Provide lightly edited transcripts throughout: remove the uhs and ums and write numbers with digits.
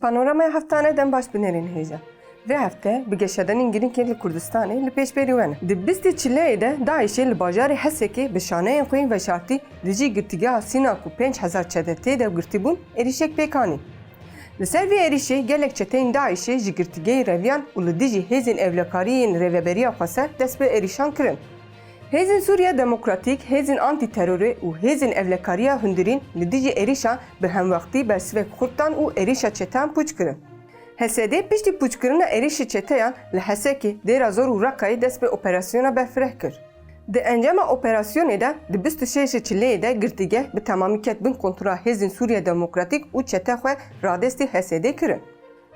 Panoramaya heftane den baş binerin heja. Ve hafte bi geşedenên girînkê li Kurdistanê li pêşberî we ne. Di bîstê Çileyê de Daişê li bajarê Hesekê bi şaneyên xwe veşartî li cî girtîgeha Sînak û 5000 çetê de girtîbûn êrişek pêk anî. Li ser vê êrişê gelek çeteyên Daişê ji girtîgehê reviyan û li dijî hêzên evlekariyên rêveberiya Xweser dest bi êrişan kirin. Hêzên Sûriya Demokratîk, hêzên antîterorê û hêzên evlekariya hundirîn li dijî êrişan bi hemwextî bersivek Kurdan û êrişa çeteyan pûç kirin. HSD piştî pûçkirina êrişê çeteyan li Hesekê, Dêra Zor û Rakayê dest bi operasyona berfireh kir. Di encama operasyonê de di 26 Çileyê de girtîgeh bi temamî ket bin kontrola hêzên Sûriya Demokratîk û çete xwe radestî HSD kirin.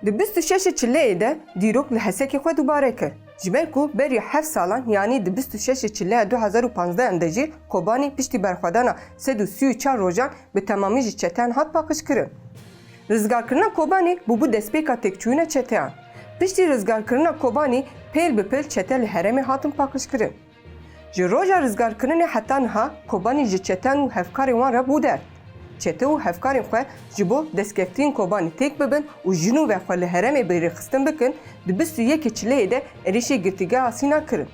Di 26 Çileyê de dîrok li Hesekê xwe dubare kir. Ji ber ku beriya 7 salan yanî di 26 Çileya 2015 de jî Kobanî piştî berxwedana 134 rojan bi temamî ji çeteyan hat paqijkirin. Rizgarkirina Kobanî bû destpêka têkçûyîna çeteyan. Piştî rizgarkirina Kobanî pêl bi pêl çete li herêmê hatin paqijkirin. Ji roja rizgarkirinê heta niha Kobanî ji çeteyan û hevkarên wan re bû der. Çete û hevkarên xwe ji bo destkeftiyên Kobanî têk bibin û jinû ve xwe li herêmê bêrîxistin bikin, di 21 Çileyê de êrişê girtîgeha Sînak kirin.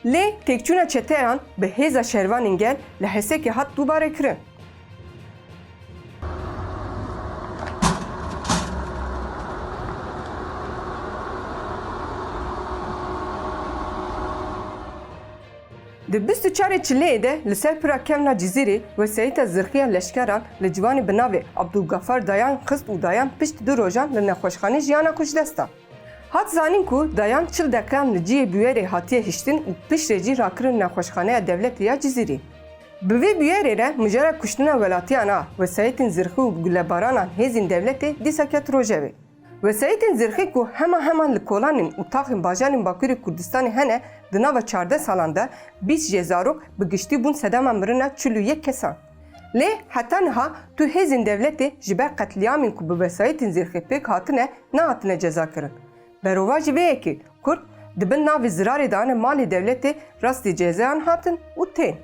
Lê têkçûna çeteyan bi hêza şervanên gel li Hesekê hat dubare kirin. Di 24 Çileyê de li ser pira kevna Cizîrê wesayeta zirxiya leşkeran li ciwanê bi navê Abdulgafar Dayan xist û Dayan pişt 2 rojan li nexweşxanê jiyana kuşdesta. Hat zanîn ku Dayan çil deqeyan li ciyê bûyerê hatiye hiştin û piştê jî rakirin nexweşxaneya devletê ya Cizîrê. Bi vê bûyerê re mijara kuştina welatiyan a wesayetên zirxî û gulebaranan hêzên devletê dîsa ket rojevê. Wesayetên zirxî ku heman li kolanên û taxên bajarên Bakurê Kurdistanê hene di nava 14 salan de 20 jê zarok bi giştî bûn sedema mirina 41 kesan. Lê heta niha tu hêzên devletê ji ber qetliyamên ku bi wesayetên zirxî pêk hatine nehatine ceza kirin. Berova ji vê yekê Kurd dibin navê zirarê dane malê devletê rastî cezayan hatin û tên.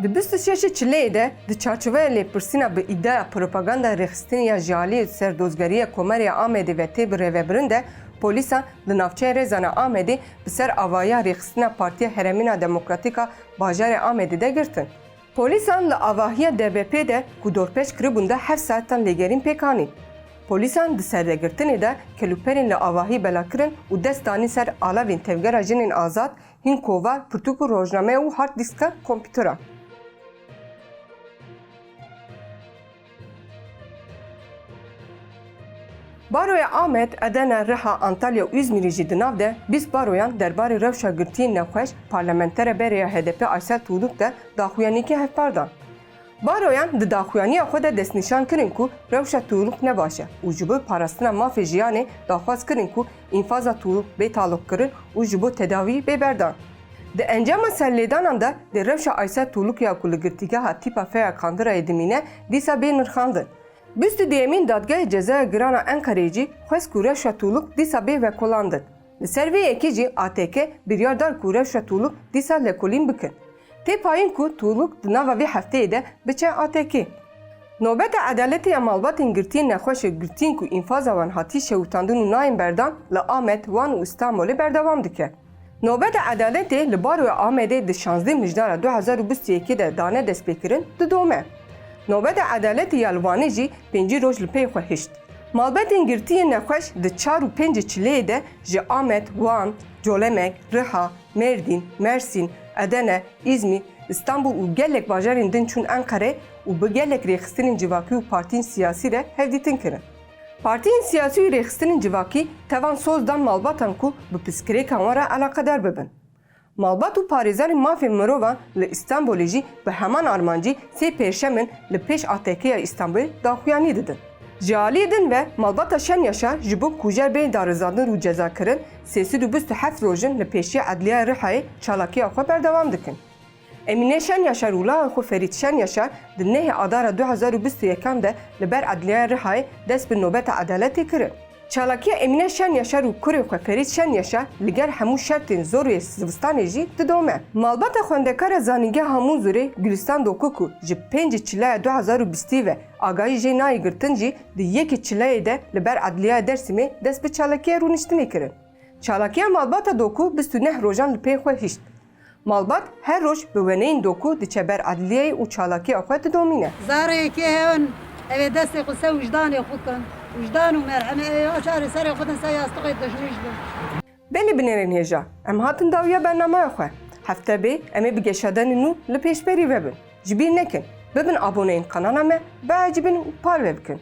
Di 26 Çileyê de di çarçoveya lêpirsîna bi îdaya propaganda rêxistiniya jaliyê ser dozgeriya Komerya Amedê ve tê bi rêvebirin de polîsan li navçeya Rêzana Amedê bi ser avaya rêxistina Partiya Herêmîna Demokratîk a bajarê Amedê de girtin. Polîsan li avahiya DBP de ku dorpêç kiribûn de 7 saetan lêgerîn pêk anî. Polîsan di serdegirtinê de kelûperên li avahî bela kirin û dest danî ser alavên tevgera jinên azad, hîn kova, pirtûk û rojname û hard dîska kompîtera. Baroya Amed, Edene, Riha, Antalya û İzmîrê jî di nav de 20 baroyan derbarê rewşa girtiyên nexweş parlamentere beriya HDP Aysel Tuğluk de daxuyanîkê hevpar dan. Baroyan di daxuyaniya xwe de destnîşan kirin ku rewşa Tuğluk ne baş e û ji bo parastina mafê jiyanê daxwaz kirin ku înfaza Tuğluk bê taluk kirin û ji bo tedawî bê berdan. Di encama serlêdanan de di rewşa Aysel Tuğluk ya ku li girtîgeha tîpa feya Kandırayê dimîne dîsa bê nirxandin. Bîstû duyemîn dadgehê cezaya girana Enqereyê jî xwest ku rewşa Tuğluk dîsa bê vekolandin. Li ser vê yekê jî ATK biryar dar ku rewşa Tuğluk dîsa lekolîn bikin. Tê payîn ku Tuğluk di nava vê hefteyê de biçe ATK. Nobeta edaletê ya malbatên girtiyên nexweşê girtiyên ku înfaza wan hatî şewitandin û nayên berdan li Amed, Wan û Îstanbolê berdewam dike. Nobeta edaletê li Baroya Amedê di 16 mijdara 2021 de dane destpêkirin didome. Nobeta edaletê ya li Wanê jî 5 roj li pê xwe hişt. Malbatên girtiyên nexweş di 4 û 5 Çileyê de ji Amed, Wan, Colemek, Riha, Mêrdîn, Mersîn, Edene, İzmîr, İstanbul û gelek bajarên din çûn Enqere û bi gelek rêxistinên civakî û partiyên siyasî re hevdîtin kirin. Partiyên siyasî û rêxistinên civakî tevan soz dan malbatan ku bi piskirêkan wan re alaqedar bibin. Malbat û parêzanên mafên mirovan li İstanbolê jî bi heman armancî sê pêşemin li pêş ATKya İstanbolê daxuyanî didin. Ji aliyê din ve malbata şen yaşar ji bo kujer bê darizandin û cezakirin 327 rojin li pêşiya Edliya Rihayê çalakiya xwe berdewam dikin. Emîne Şen Yaşar û laxa xwe Ferîd Şen Yaşar di nehê adara 2021 de li ber Edliya Rihayê dest bi nobeta edaletê kirin. Çalakiya Emine Şen Yaşar û kurê xwe Ferîd Şen Yaşar li ger hemû şertên zorê zivistanê jî didome. Malbata xwendekara zanîngeha Mûzûrê Gülistan Doku ku ji 5 Çilaya 2020 ve agahî jê nayê girtin jî di 1 Çilayê de li ber Edliya Dêrsimê dest bi çalakiya rûniştinê kirin. Çalakiya malbata Doku 29 rojan li pê xwe hişt. Malbat her roj bi weneyên Doku diçe ber Edliyayê û çalakiya xwe didomîne. Zareyekê hevin evê destê xwe ser wijdanê xwe kin. Wijdan û merhemê açarê serê xwe din ser yastixê dijîj bin. Belê binêrên hêja, em hatin dawiya bernamaya xwe. Hefte bê em ê bi geşadenên nû li pêşberî vebin. Ji bîr nekin, bibin aboneyên kanala me, beacibin û par ve bikin.